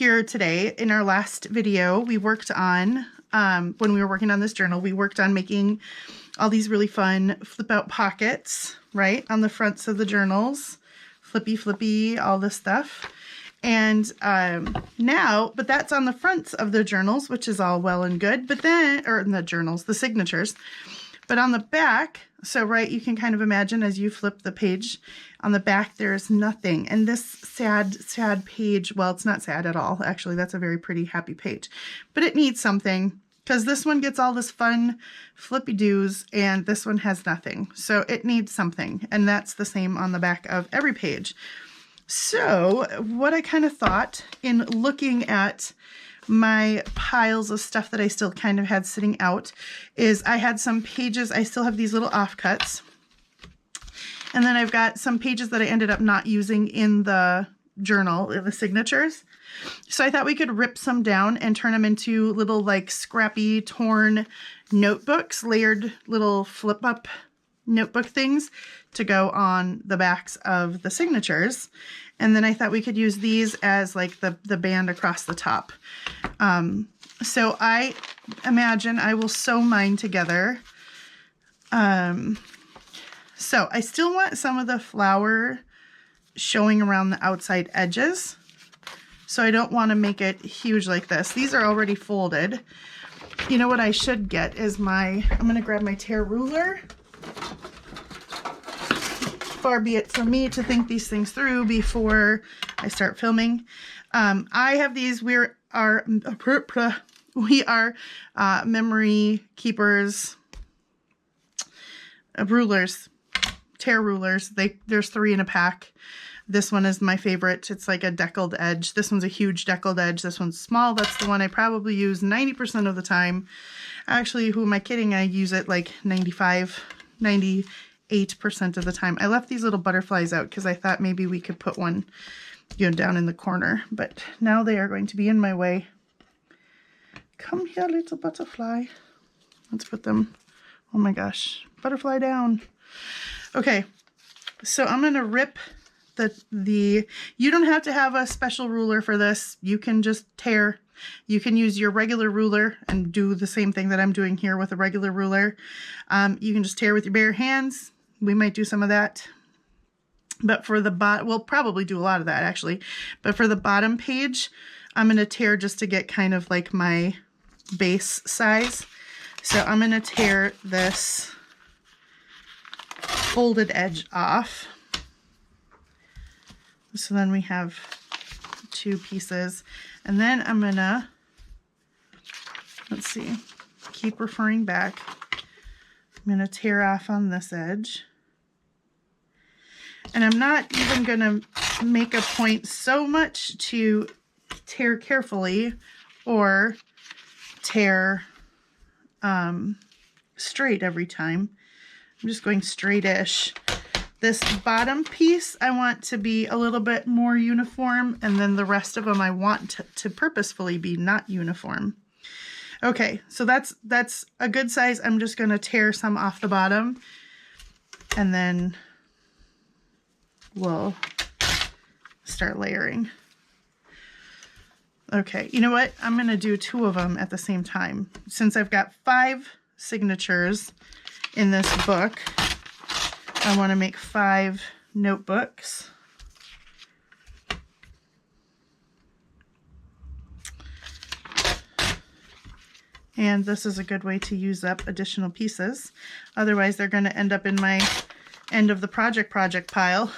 here today. In our last video, we worked on, when we were working on this journal, we worked on making all these really fun flip out pockets, right, on the fronts of the journals. Flippy, all this stuff. And now, but that's on the fronts of the journals, which is all well and good, but then, or in the journals, the signatures. But on the back, so right, you can kind of imagine as you flip the page, on the back there's nothing. And this sad page, well, it's not sad at all. Actually, that's a very pretty, happy page. But it needs something, because this one gets all this fun flippy-doos, and this one has nothing. So it needs something, and that's the same on the back of every page. So what I kind of thought in looking at my piles of stuff that I still kind of had sitting out is I had some pages, I still have these little offcuts. And then I've got some pages that I ended up not using in the journal, in the signatures. So I thought we could rip some down and turn them into little like scrappy, torn notebooks, layered little flip up notebook things to go on the backs of the signatures. And then I thought we could use these as like the band across the top. So I imagine I will sew mine together. So I still want some of the flower showing around the outside edges. So I don't want to make it huge like this. These are already folded. You know what I should get is I'm going to grab my tear ruler. Far be it from me to think these things through before I start filming. I have these, we are memory keepers, rulers, tear rulers. There's 3 in a pack. This one is my favorite. It's like a deckled edge. This one's a huge deckled edge. This one's small. That's the one I probably use 90% of the time. Actually, who am I kidding? I use it like 98% of the time. I left these little butterflies out because I thought maybe we could put one, down in the corner, but now they are going to be in my way. Come here, little butterfly. Let's put them, oh my gosh, butterfly down. Okay, so I'm going to rip you don't have to have a special ruler for this. You can just tear. You can use your regular ruler and do the same thing that I'm doing here with a regular ruler. You can just tear with your bare hands. We might do some of that. But for the bottom, we'll probably do a lot of that actually. But for the bottom page, I'm going to tear just to get kind of like my base size. So I'm going to tear this folded edge off. So then we have 2 pieces. And then I'm going to, let's see, keep referring back. I'm going to tear off on this edge. And I'm not even going to make a point so much to tear carefully or tear straight every time. I'm just going straight-ish. This bottom piece I want to be a little bit more uniform, and then the rest of them I want to purposefully be not uniform. Okay, so that's a good size. I'm just going to tear some off the bottom, and then we'll start layering. Okay, you know what? I'm going to do 2 of them at the same time. Since I've got 5 signatures in this book, I want to make 5 notebooks. And this is a good way to use up additional pieces. Otherwise, they're going to end up in my end of the project pile.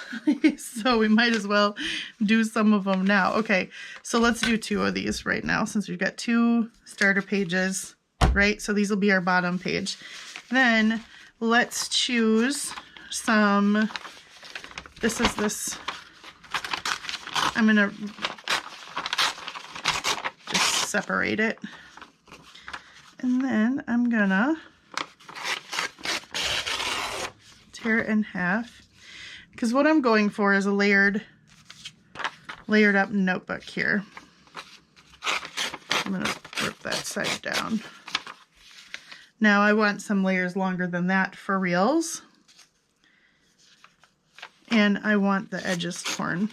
So we might as well do some of them now. Okay, so let's do 2 of these right now since we've got 2 starter pages, right? So these will be our bottom page. Then let's choose some, I'm going to just separate it. And then I'm going to tear it in half, because what I'm going for is a layered up notebook here. I'm going to rip that side down. Now I want some layers longer than that for reals. And I want the edges torn.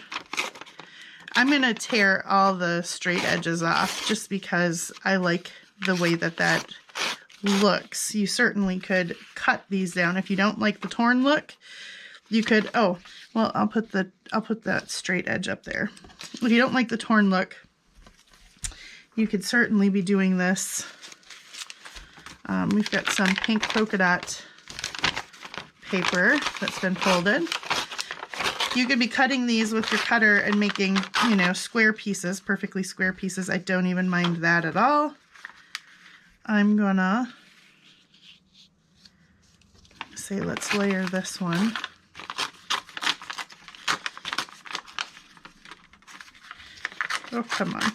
I'm going to tear all the straight edges off just because I like the way that that looks. You certainly could cut these down. If you don't like the torn look, you could, oh, well, I'll put that straight edge up there. If you don't like the torn look, you could certainly be doing this. We've got some pink polka dot paper that's been folded. You could be cutting these with your cutter and making, you know, square pieces, perfectly square pieces. I don't even mind that at all. I'm gonna say, let's layer this one. Oh, come on.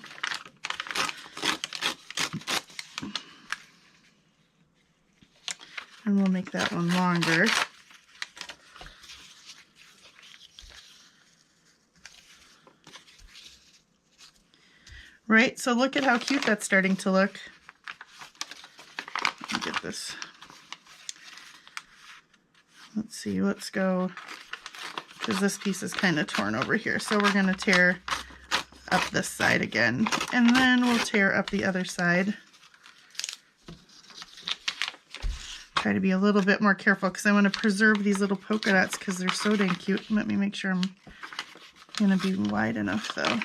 And we'll make that one longer. Right, so look at how cute that's starting to look. Let me get this. Let's see, let's go, because this piece is kind of torn over here. So we're going to tear up this side again, and then we'll tear up the other side. Try to be a little bit more careful because I want to preserve these little polka dots because they're so dang cute. Let me make sure I'm going to be wide enough though.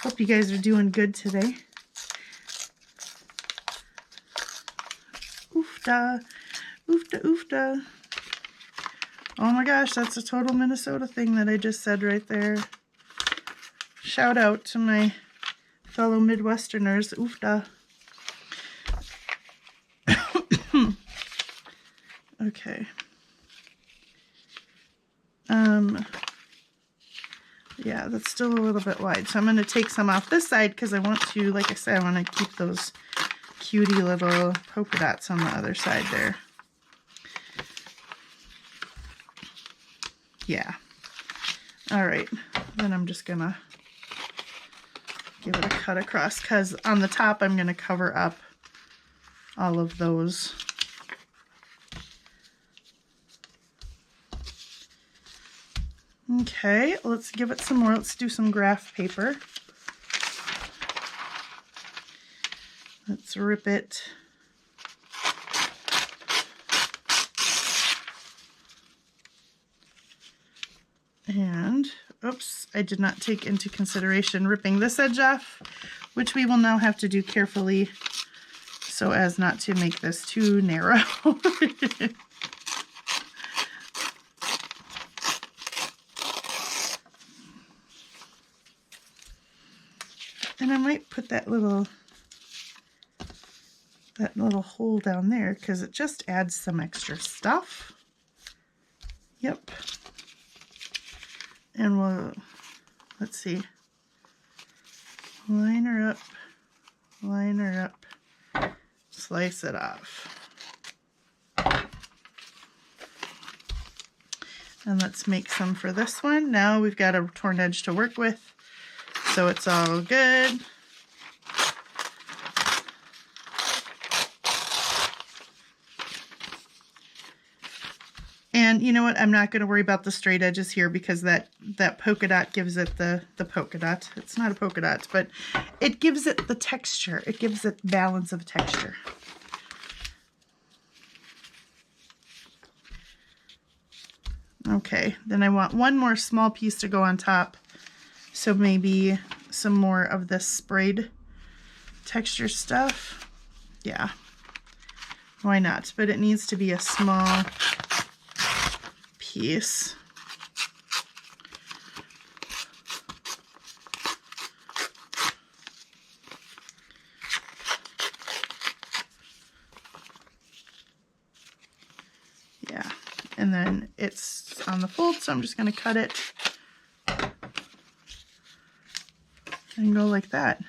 Hope you guys are doing good today. Oofda, oofda, oofda. Oh my gosh, that's a total Minnesota thing that I just said right there. Shout out to my fellow Midwesterners. Oofda. Okay. Yeah, that's still a little bit wide. So I'm going to take some off this side because I want to, like I said, I want to keep those cutie little polka dots on the other side there. Yeah. All right. Then I'm just going to give it a cut across because on the top I'm going to cover up all of those. Okay, let's give it some more. Let's do some graph paper. Let's rip it. And, oops, I did not take into consideration ripping this edge off, which we will now have to do carefully so as not to make this too narrow. And I might put that little hole down there because it just adds some extra stuff. Yep. And we'll, let's see, line her up, slice it off. And let's make some for this one. Now we've got a torn edge to work with. So it's all good. And you know what? I'm not going to worry about the straight edges here because that polka dot gives it the polka dot. It's not a polka dot, but it gives it the texture. It gives it balance of texture. Okay, then I want one more small piece to go on top. So maybe some more of this sprayed texture stuff. Yeah, why not? But it needs to be a small piece. Yeah, and then it's on the fold, so I'm just going to cut it and go like that.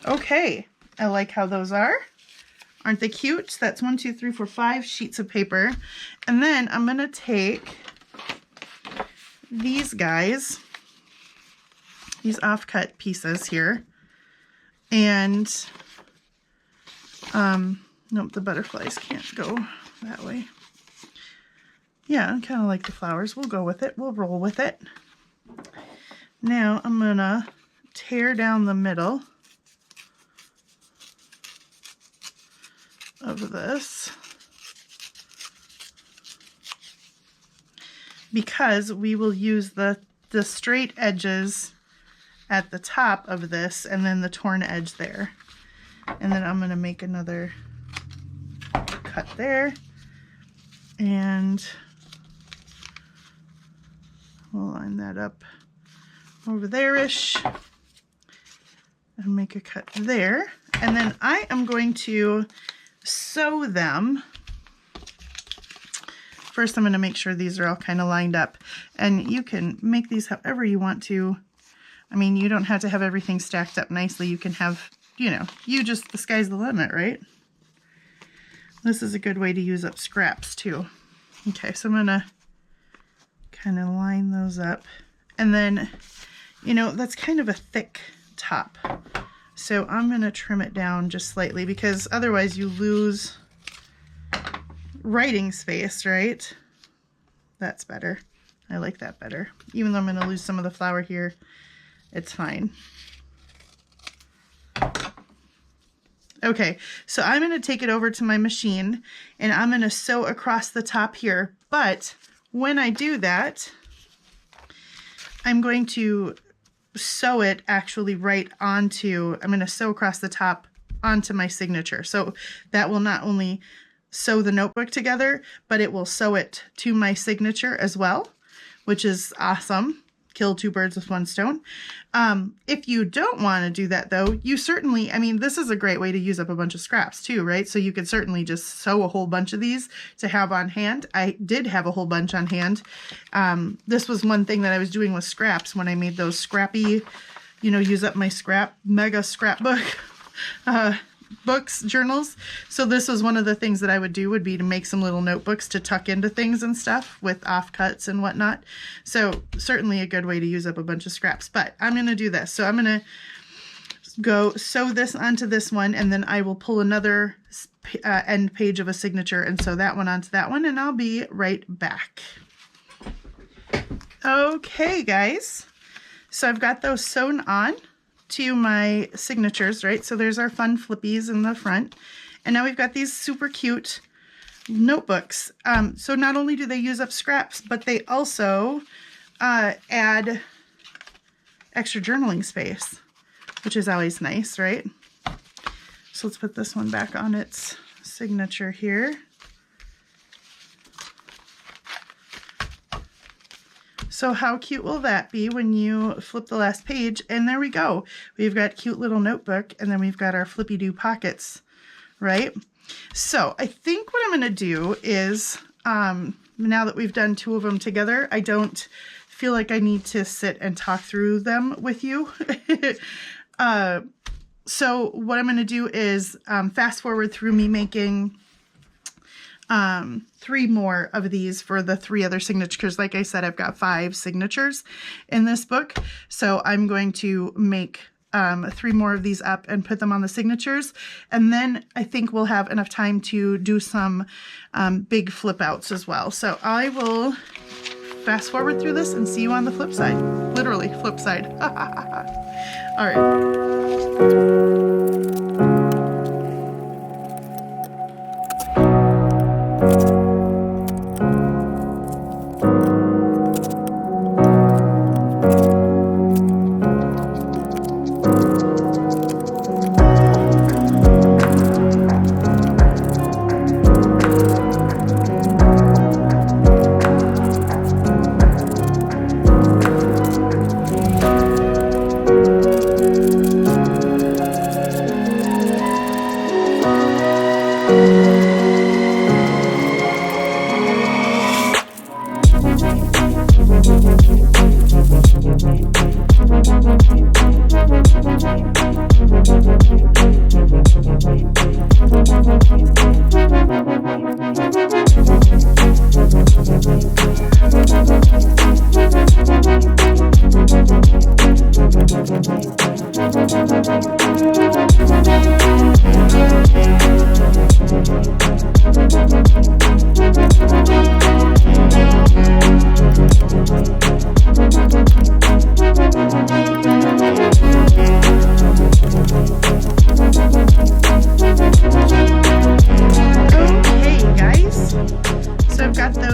Okay, I like how those are. Aren't they cute? That's 1, 2, 3, 4, 5 sheets of paper. And then I'm gonna take these guys, these offcut pieces here, and nope, the butterflies can't go that way. Yeah, I kind of like the flowers. We'll go with it. We'll roll with it. Now I'm gonna tear down the middle of this because we will use the straight edges at the top of this and then the torn edge there. And then I'm gonna make another cut there, and we'll line that up over there-ish and make a cut there. And then I am going to sew them. First, I'm going to make sure these are all kind of lined up, and you can make these however you want to. I mean, you don't have to have everything stacked up nicely. You can have, you know, the sky's the limit, right? This is a good way to use up scraps too. Okay, so I'm going to kind of line those up. And then, you know, that's kind of a thick top. So I'm going to trim it down just slightly because otherwise you lose writing space, right? That's better. I like that better. Even though I'm going to lose some of the flower here, it's fine. Okay, so I'm going to take it over to my machine and I'm going to sew across the top here. But when I do that, I'm going to sew it actually right onto, I'm going to sew across the top onto my signature. So that will not only sew the notebook together, but it will sew it to my signature as well, which is awesome. Kill two birds with one stone. If you don't want to do that though, you certainly, I mean, this is a great way to use up a bunch of scraps too, right? So you could certainly just sew a whole bunch of these to have on hand. I did have a whole bunch on hand. This was one thing that I was doing with scraps when I made those scrappy, you know, use up my mega scrapbook books, journals. So this was one of the things that I would do, would be to make some little notebooks to tuck into things and stuff with offcuts and whatnot. So certainly a good way to use up a bunch of scraps, but I'm going to do this. So I'm going to go sew this onto this one, and then I will pull another end page of a signature and sew that one onto that one, and I'll be right back. Okay, guys. So I've got those sewn on to my signatures, right? So there's our fun flippies in the front. And now we've got these super cute notebooks. So not only do they use up scraps, but they also add extra journaling space, which is always nice, right? So let's put this one back on its signature here. So how cute will that be when you flip the last page? And there we go. We've got cute little notebook, and then we've got our flippy-doo pockets, right? So I think what I'm going to do is, now that we've done two of them together, I don't feel like I need to sit and talk through them with you. So what I'm going to do is fast forward through me making 3 more of these for the 3 other signatures. Like I said, I've got 5 signatures in this book. So I'm going to make 3 more of these up and put them on the signatures. And then I think we'll have enough time to do some big flip outs as well. So I will fast forward through this and see you on the flip side. Literally flip side. All right.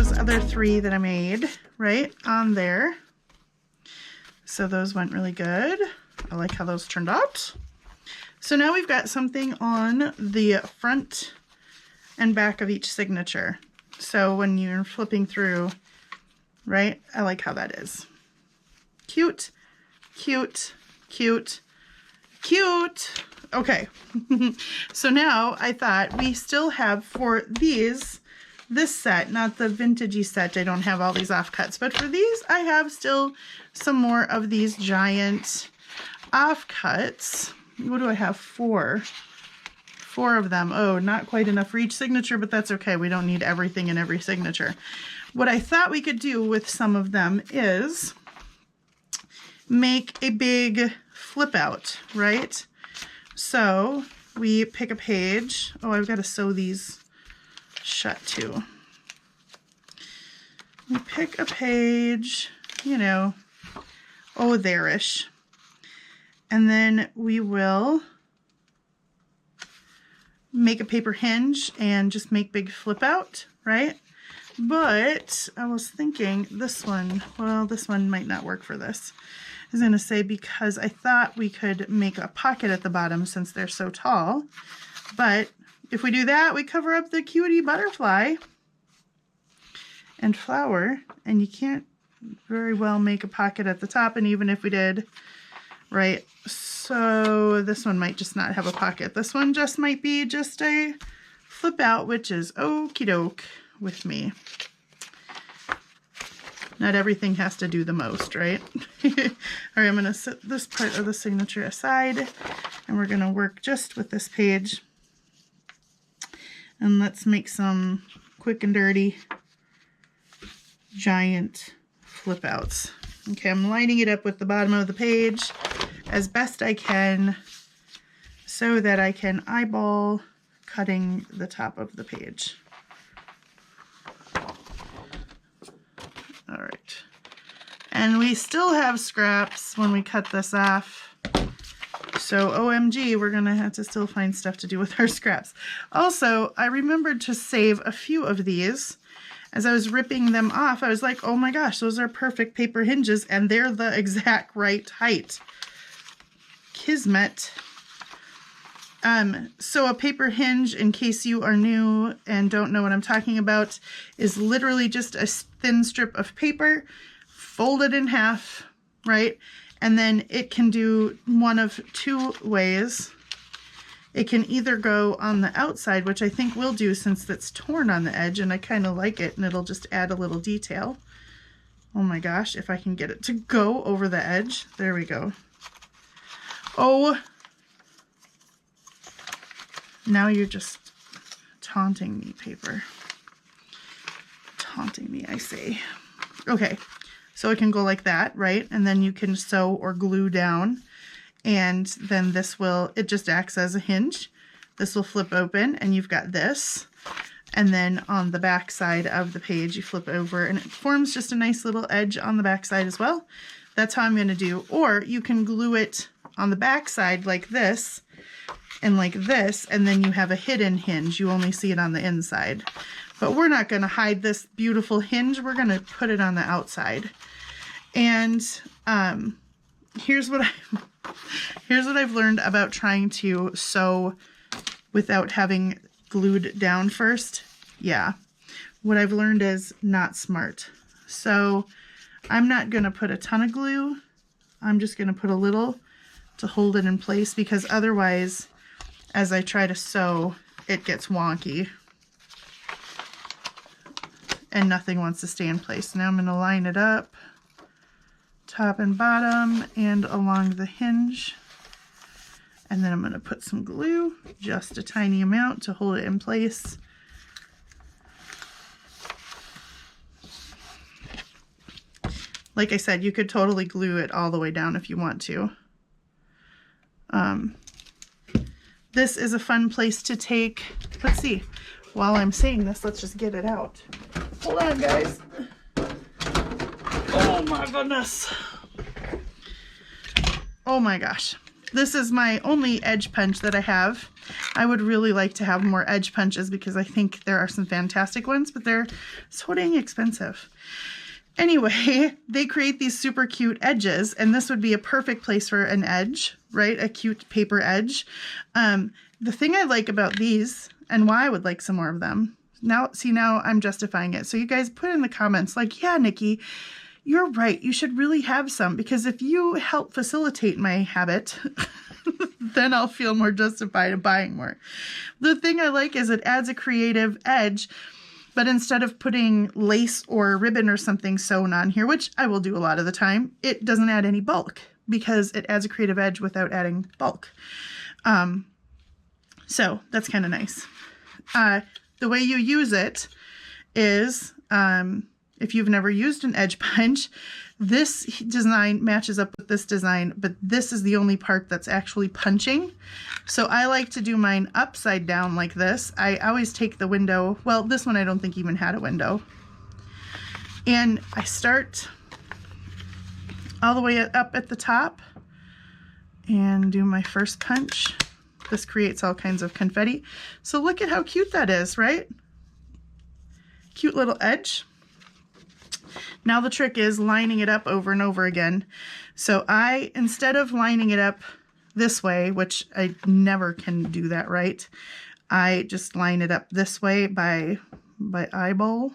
those other 3 that I made right on there. So those went really good. I like how those turned out. So now we've got something on the front and back of each signature. So when you're flipping through, right, I like how that is. Cute, cute, cute, cute. Okay, so now I thought we still have for these, this set, not the vintagey set, I don't have all these offcuts, but for these I have still some more of these giant offcuts. What do I have? 4 of them. Oh, not quite enough for each signature, but that's okay. We don't need everything in every signature. What I thought we could do with some of them is make a big flip out, right? So we pick a page. Oh, I've got to sew these shut too. We pick a page, you know, oh, there-ish. And then we will make a paper hinge and just make big flip out, right? But I was thinking this one, well, this one might not work for this. I was going to say because I thought we could make a pocket at the bottom since they're so tall. But if we do that, we cover up the cutie butterfly and flower, and you can't very well make a pocket at the top. And even if we did, right, so this one might just not have a pocket. This one just might be just a flip out, which is okie doke with me. Not everything has to do the most, right? All right, I'm going to set this part of the signature aside, and we're going to work just with this page. And let's make some quick and dirty giant flip outs. Okay, I'm lining it up with the bottom of the page as best I can so that I can eyeball cutting the top of the page. All right, and we still have scraps when we cut this off. So OMG, we're gonna have to still find stuff to do with our scraps. Also, I remembered to save a few of these. As I was ripping them off, I was like, oh my gosh, those are perfect paper hinges, and they're the exact right height. Kismet. So a paper hinge, in case you are new and don't know what I'm talking about, is literally just a thin strip of paper, folded in half, right? And then it can do one of 2 ways. It can either go on the outside, which I think we'll do since it's torn on the edge, and I kind of like it, and it'll just add a little detail. Oh my gosh, if I can get it to go over the edge. There we go. Oh, now you're just taunting me, paper. Taunting me, I say. Okay, so it can go like that, right? And then you can sew or glue down, and then this will, it just acts as a hinge. This will flip open, and you've got this. And then on the back side of the page, you flip over, and it forms just a nice little edge on the back side as well. That's how I'm going to do. Or you can glue it on the back side like this, and like this, and then you have a hidden hinge. You only see it on the inside. But we're not going to hide this beautiful hinge. We're going to put it on the outside. And here's what I've learned about trying to sew without having glued down first. Yeah, what I've learned is not smart. So I'm not going to put a ton of glue. I'm just going to put a little to hold it in place, because otherwise, as I try to sew, it gets wonky and nothing wants to stay in place. Now I'm going to line it up, top and bottom, and along the hinge. And then I'm going to put some glue, just a tiny amount to hold it in place. Like I said, you could totally glue it all the way down if you want to. This is a fun place to take, let's see, while I'm saying this, let's just get it out. Hold on, guys. Oh my goodness. Oh my gosh. This is my only edge punch that I have. I would really like to have more edge punches because I think there are some fantastic ones, but they're so dang expensive. Anyway, they create these super cute edges, and this would be a perfect place for an edge, right? A cute paper edge. The thing I like about these, and why I would like some more of them, now I'm justifying it. So you guys put in the comments like, yeah, Nikki, you're right. You should really have some, because if you help facilitate my habit, then I'll feel more justified in buying more. The thing I like is it adds a creative edge, but instead of putting lace or ribbon or something sewn on here, which I will do a lot of the time, it doesn't add any bulk because it adds a creative edge without adding bulk. So that's kind of nice. The way you use it is, if you've never used an edge punch, this design matches up with this design, but this is the only part that's actually punching. So I like to do mine upside down like this. I always take the window, well, this one I don't think even had a window. And I start all the way up at the top and do my first punch. This creates all kinds of confetti. So look at how cute that is, right? Cute little edge. Now the trick is lining it up over and over again. So instead of lining it up this way, which I never can do that right, I just line it up this way by eyeball.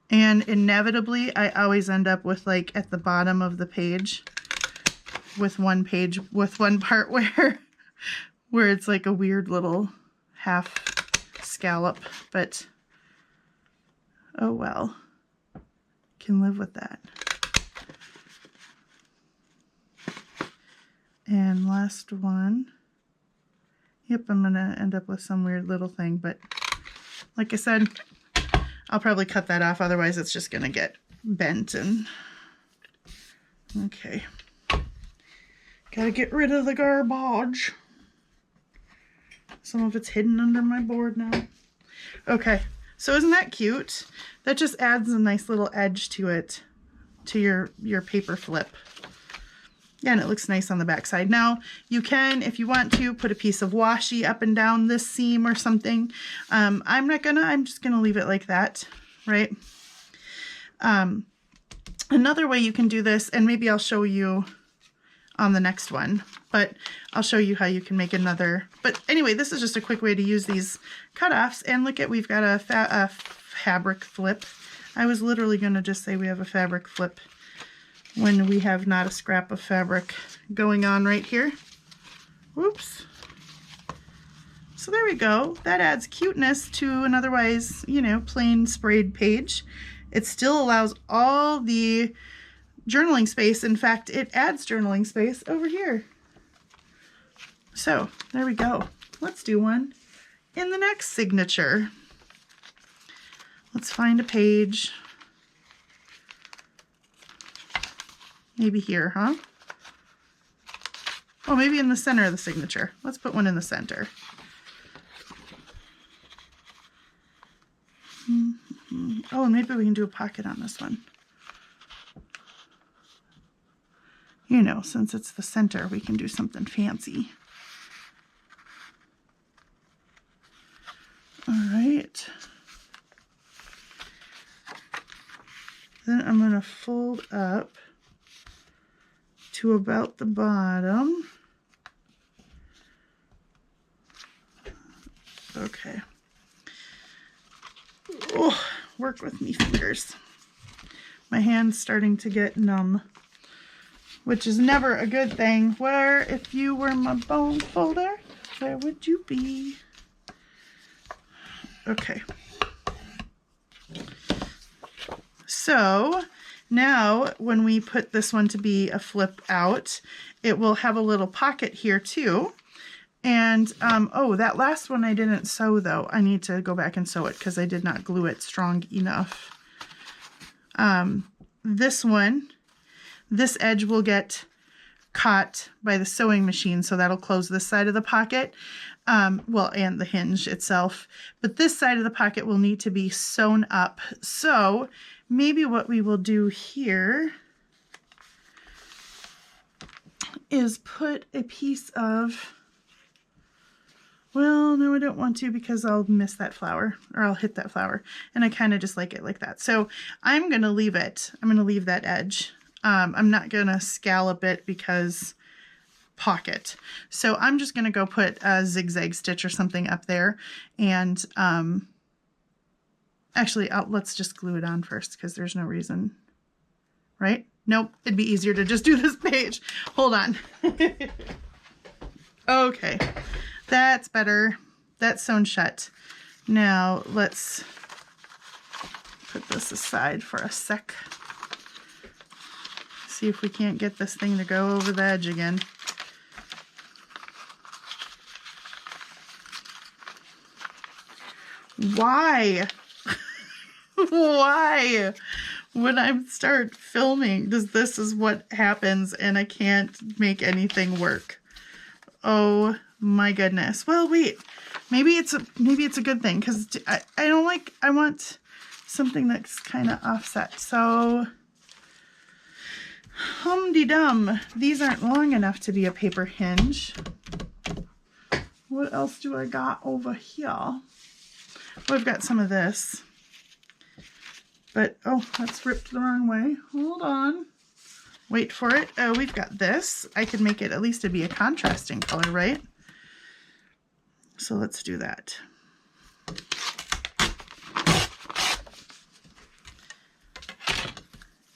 And inevitably, I always end up with, like, at the bottom of the page, with one part where it's like a weird little half scallop, but oh well, can live with that. And last one. Yep, I'm gonna end up with some weird little thing, but like I said, I'll probably cut that off, otherwise it's just gonna get bent. And okay, gotta get rid of the garbage. Some of it's hidden under my board now. Okay, so isn't that cute? That just adds a nice little edge to it, to your paper flip. Yeah, and it looks nice on the back side. Now, you can, if you want to, put a piece of washi up and down this seam or something. I'm just gonna leave it like that, right? Another way you can do this, and maybe I'll show you on the next one, but I'll show you how you can make another. But anyway, this is just a quick way to use these cutoffs. And look at, we've got a fabric flip. I was literally going to just say we have a fabric flip when we have not a scrap of fabric going on right here. Whoops. So there we go. That adds cuteness to an otherwise, you know, plain sprayed page. It still allows all the journaling space. In fact, it adds journaling space over here. So there we go. Let's do one in the next signature. Let's find a page. Maybe here, huh? Oh, maybe in the center of the signature. Let's put one in the center. Oh, and maybe we can do a pocket on this one. You know, since it's the center, we can do something fancy. All right. Then I'm going to fold up to about the bottom. Okay. Oh, work with me, fingers. My hand's starting to get numb, which is never a good thing. Where, if you were my bone folder, where would you be? Okay. So now when we put this one to be a flip out, it will have a little pocket here too. And, oh, that last one I didn't sew though. I need to go back and sew it because I did not glue it strong enough. This one, this edge will get caught by the sewing machine, so that'll close this side of the pocket. Well, and the hinge itself. But this side of the pocket will need to be sewn up. So maybe what we will do here, is put a piece of, well, no, I don't want to because I'll miss that flower or I'll hit that flower. And I kind of just like it like that. So I'm going to leave it. I'm going to leave that edge. I'm not going to scallop it because pocket. So I'm just going to go put a zigzag stitch or something up there. And actually, let's just glue it on first because there's no reason, right? Nope, it'd be easier to just do this page. Hold on. Okay. That's better. That's sewn shut. Now let's put this aside for a sec. See if we can't get this thing to go over the edge again. Why? Why? When I start filming, this is what happens and I can't make anything work. Oh my goodness. Well, wait, maybe it's a good thing because I want something that's kind of offset. So hum-de-dum, these aren't long enough to be a paper hinge. What else do I got over here? Well, I've got some of this, but oh, that's ripped the wrong way. Hold on. Wait for it. Oh, we've got this. I could make it at least to be a contrasting color, right? So let's do that.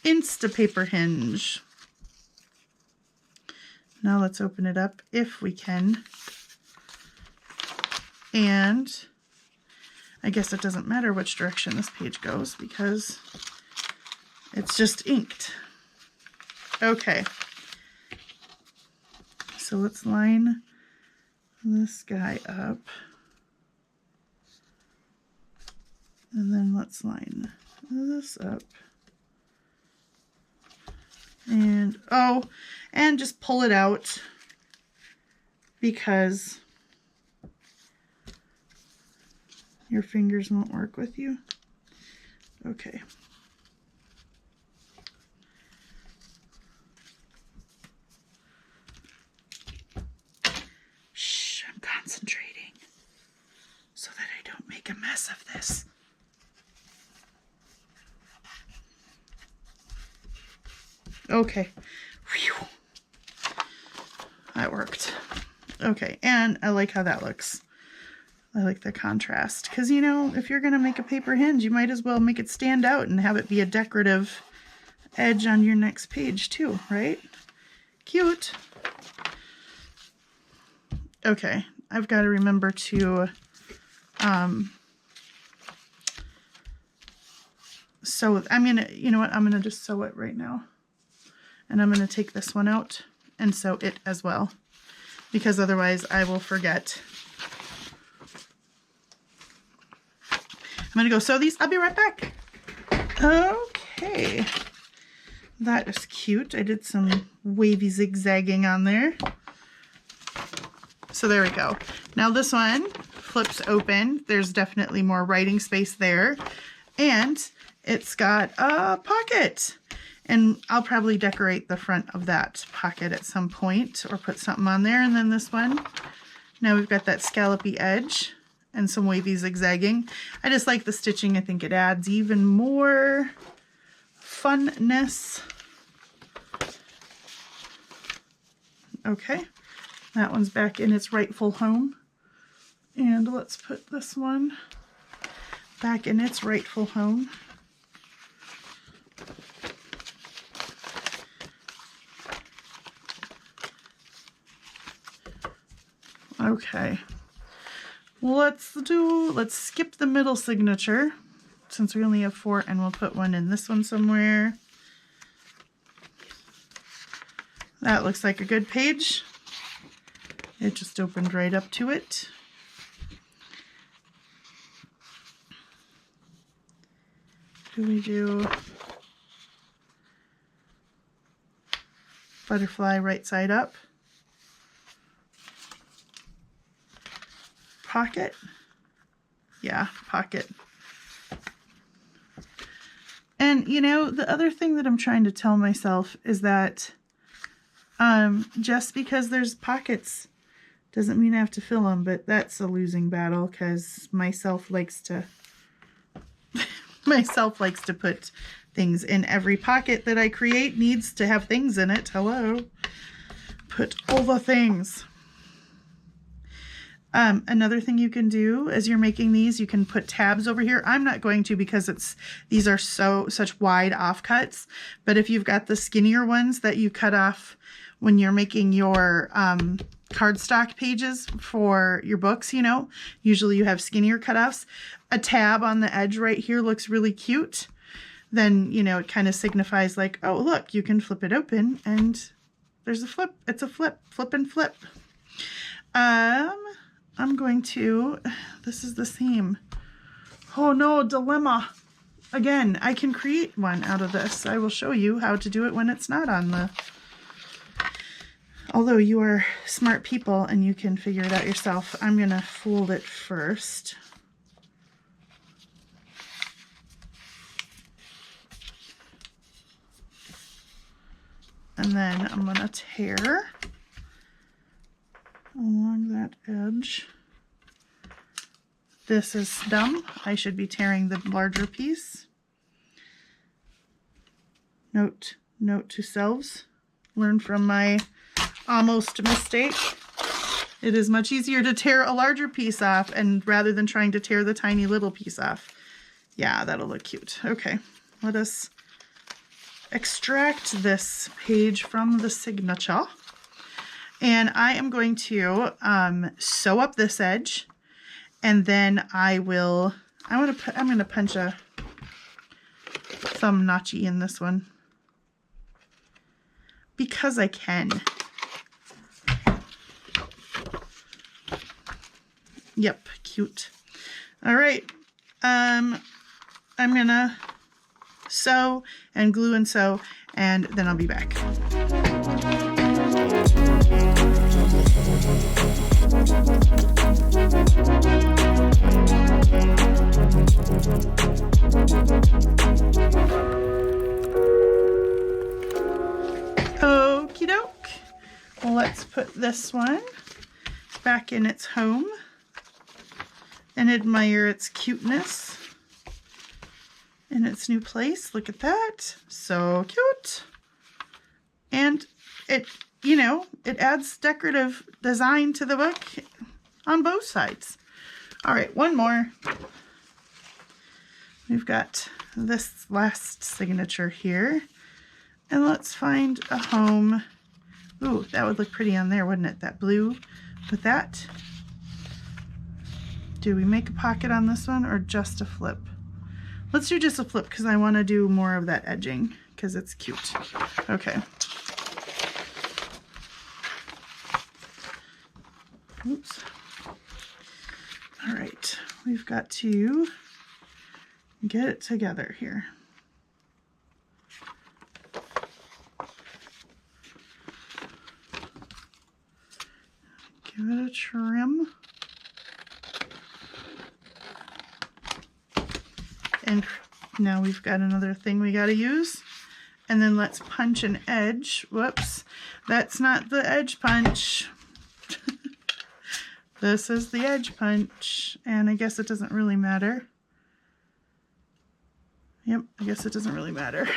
Instapaper hinge. Now let's open it up if we can. And I guess it doesn't matter which direction this page goes because it's just inked. Okay. So let's line this guy up. And then let's line this up. And, oh, and just pull it out because your fingers won't work with you. Okay. Shh, I'm concentrating so that I don't make a mess of this. Okay. Whew. That worked. Okay, and I like how that looks. I like the contrast because, you know, if you're going to make a paper hinge, you might as well make it stand out and have it be a decorative edge on your next page too, right? Cute. Okay, I've got to remember to sew. I'm going to, you know what, I'm going to just sew it right now. And I'm going to take this one out and sew it as well because otherwise I will forget. I'm going to go sew these. I'll be right back. Okay. That is cute. I did some wavy zigzagging on there. So there we go. Now this one flips open. There's definitely more writing space there. And it's got a pocket. And I'll probably decorate the front of that pocket at some point or put something on there. And then this one. Now we've got that scallopy edge and some wavy zigzagging. I just like the stitching. I think it adds even more funness. Okay, that one's back in its rightful home. And let's put this one back in its rightful home. Okay, let's skip the middle signature since we only have 4, and we'll put one in this one somewhere. That looks like a good page. It just opened right up to it. Do we do butterfly right side up? Pocket? Yeah, pocket. And you know, the other thing that I'm trying to tell myself is that Just because there's pockets doesn't mean I have to fill them, but that's a losing battle because myself likes to put things in every pocket that I create. Needs to have things in it. Hello. Put all the things. Another thing you can do as you're making these, you can put tabs over here. I'm not going to because these are such wide offcuts, but if you've got the skinnier ones that you cut off when you're making your cardstock pages for your books, you know, usually you have skinnier cutoffs. A tab on the edge right here looks really cute. Then, you know, it kind of signifies like, oh, look, you can flip it open and there's a flip. It's a flip and flip. I'm going to, this is the seam. Oh no, dilemma. Again, I can create one out of this. I will show you how to do it when it's not on the, although you are smart people and you can figure it out yourself. I'm going to fold it first. And then I'm going to tear along that edge. This is dumb. I should be tearing the larger piece. Note to selves. Learn from my almost mistake. It is much easier to tear a larger piece off and rather than trying to tear the tiny little piece off. Yeah, that'll look cute. Okay, let us extract this page from the signature. And I am going to sew up this edge, and then I'm going to punch a thumb notchy in this one because I can. Yep, cute. All right, I'm gonna sew and glue and sew, and then I'll be back. Okie doke. Well, let's put this one back in its home and admire its cuteness in its new place. Look at that. So cute. And it, you know, it adds decorative design to the book on both sides. All right, one more. We've got this last signature here. And let's find a home. Ooh, that would look pretty on there, wouldn't it? That blue with that. Do we make a pocket on this one or just a flip? Let's do just a flip because I want to do more of that edging because it's cute. Okay. Oops. All right, we've got to get it together here. Give it a trim. And now we've got another thing we got to use. And then let's punch an edge. Whoops, that's not the edge punch. This is the edge punch. And I guess it doesn't really matter. Yep, I guess it doesn't really matter.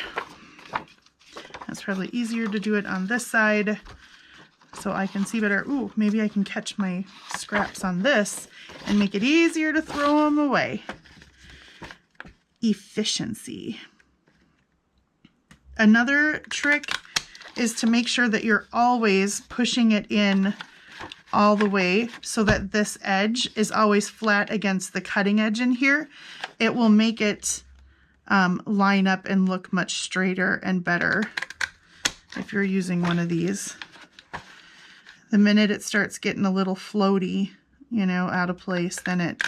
That's probably easier to do it on this side so I can see better. Ooh, maybe I can catch my scraps on this and make it easier to throw them away. Efficiency. Another trick is to make sure that you're always pushing it in all the way so that this edge is always flat against the cutting edge in here. It will make it line up and look much straighter and better if you're using one of these. The minute it starts getting a little floaty, you know, out of place, then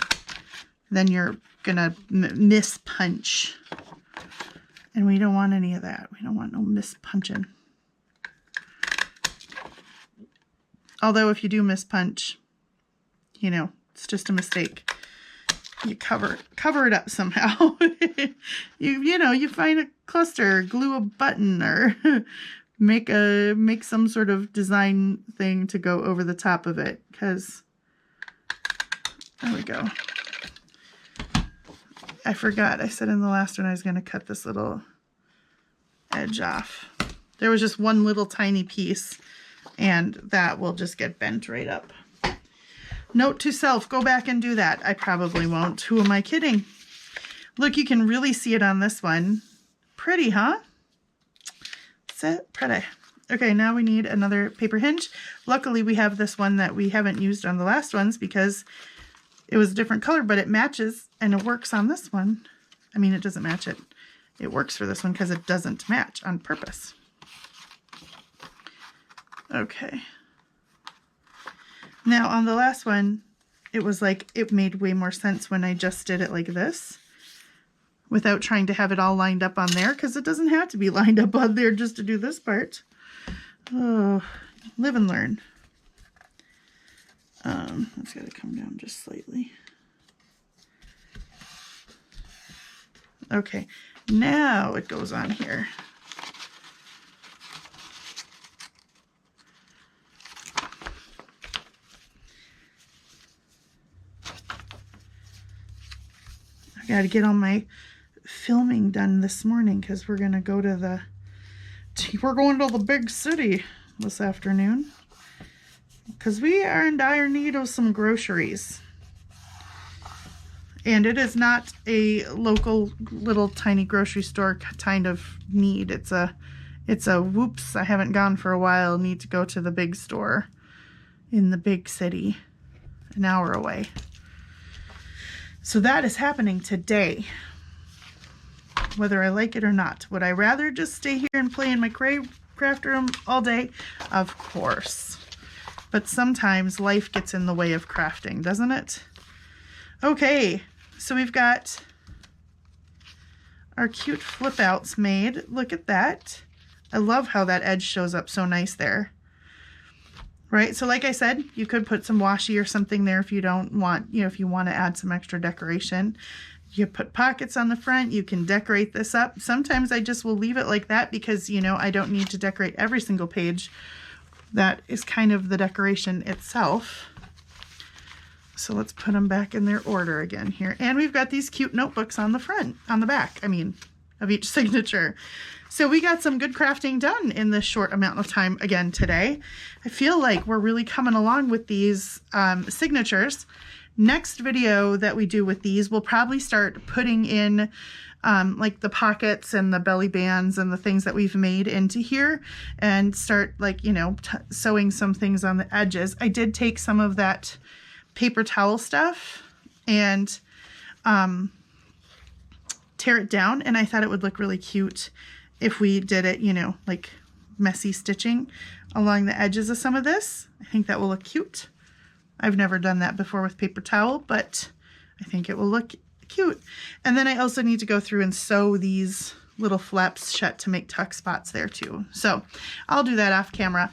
you're gonna miss punch. And we don't want any of that. We don't want no miss punching. Although if you do miss punch, you know, it's just a mistake. You cover it up somehow. you know, you find a cluster, glue a button, or make some sort of design thing to go over the top of it, because there we go. I forgot, I said in the last one I was going to cut this little edge off. There was just one little tiny piece, and that will just get bent right up. Note to self, go back and do that. I probably won't. Who am I kidding? Look, you can really see it on this one. Pretty, huh? That's it, pretty. Okay, now we need another paper hinge. Luckily, we have this one that we haven't used on the last ones because it was a different color, but it matches and it works on this one. I mean, it doesn't match it. It works for this one because it doesn't match on purpose. Okay. Now on the last one, it was like, it made way more sense when I just did it like this without trying to have it all lined up on there, because it doesn't have to be lined up on there just to do this part. Oh, live and learn. That's got to come down just slightly. Okay, now it goes on here. I got to get all my filming done this morning because we're going to go to the big city this afternoon, because we are in dire need of some groceries. And it is not a local little tiny grocery store kind of need. It's a whoops, I haven't gone for a while, need to go to the big store in the big city, an hour away. So that is happening today, whether I like it or not. Would I rather just stay here and play in my craft room all day? Of course. But sometimes life gets in the way of crafting, doesn't it? Okay, so we've got our cute flip outs made. Look at that. I love how that edge shows up so nice there. Right, so like I said, you could put some washi or something there if you don't want, if you want to add some extra decoration. You put pockets on the front, you can decorate this up. Sometimes I just will leave it like that because, I don't need to decorate every single page. That is kind of the decoration itself. So let's put them back in their order again here. And we've got these cute notebooks on the back, of each signature. So we got some good crafting done in this short amount of time again today. I feel like we're really coming along with these signatures. Next video that we do with these, we'll probably start putting in like the pockets and the belly bands and the things that we've made into here, and start sewing some things on the edges. I did take some of that paper towel stuff and tear it down, and I thought it would look really cute if we did it, like messy stitching along the edges of some of this. I think that will look cute. I've never done that before with paper towel, but I think it will look cute. And then I also need to go through and sew these little flaps shut to make tuck spots there too. So I'll do that off camera.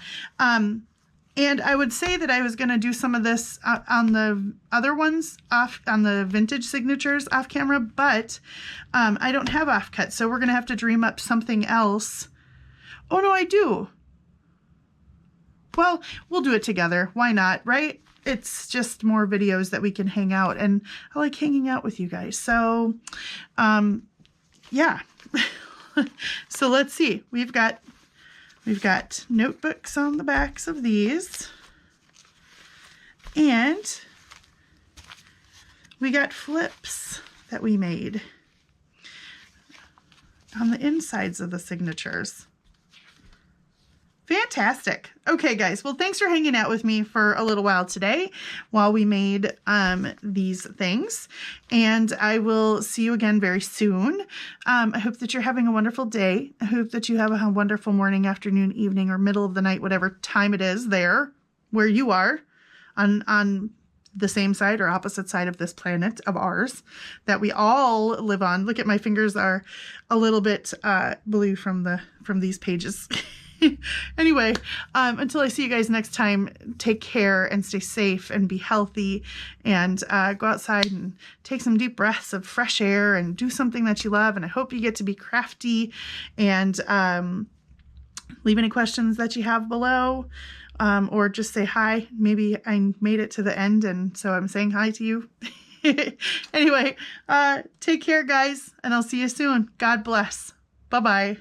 And I would say that I was going to do some of this on the other ones on the vintage signatures off camera, but I don't have offcut, so we're going to have to dream up something else. Oh no, I do. Well, we'll do it together. Why not, right? It's just more videos that we can hang out, and I like hanging out with you guys. So, yeah. So let's see. We've got notebooks on the backs of these, and we got flips that we made on the insides of the signatures. Fantastic. Okay, guys. Well, thanks for hanging out with me for a little while today while we made these things. And I will see you again very soon. I hope that you're having a wonderful day. I hope that you have a wonderful morning, afternoon, evening, or middle of the night, whatever time it is there where you are on the same side or opposite side of this planet of ours that we all live on. Look at my fingers are a little bit blue from these pages. Anyway, until I see you guys next time, take care and stay safe and be healthy, and go outside and take some deep breaths of fresh air and do something that you love. And I hope you get to be crafty and Leave any questions that you have below, or just say hi. Maybe I made it to the end, and so I'm saying hi to you. Anyway, take care, guys, and I'll see you soon. God bless. Bye-bye.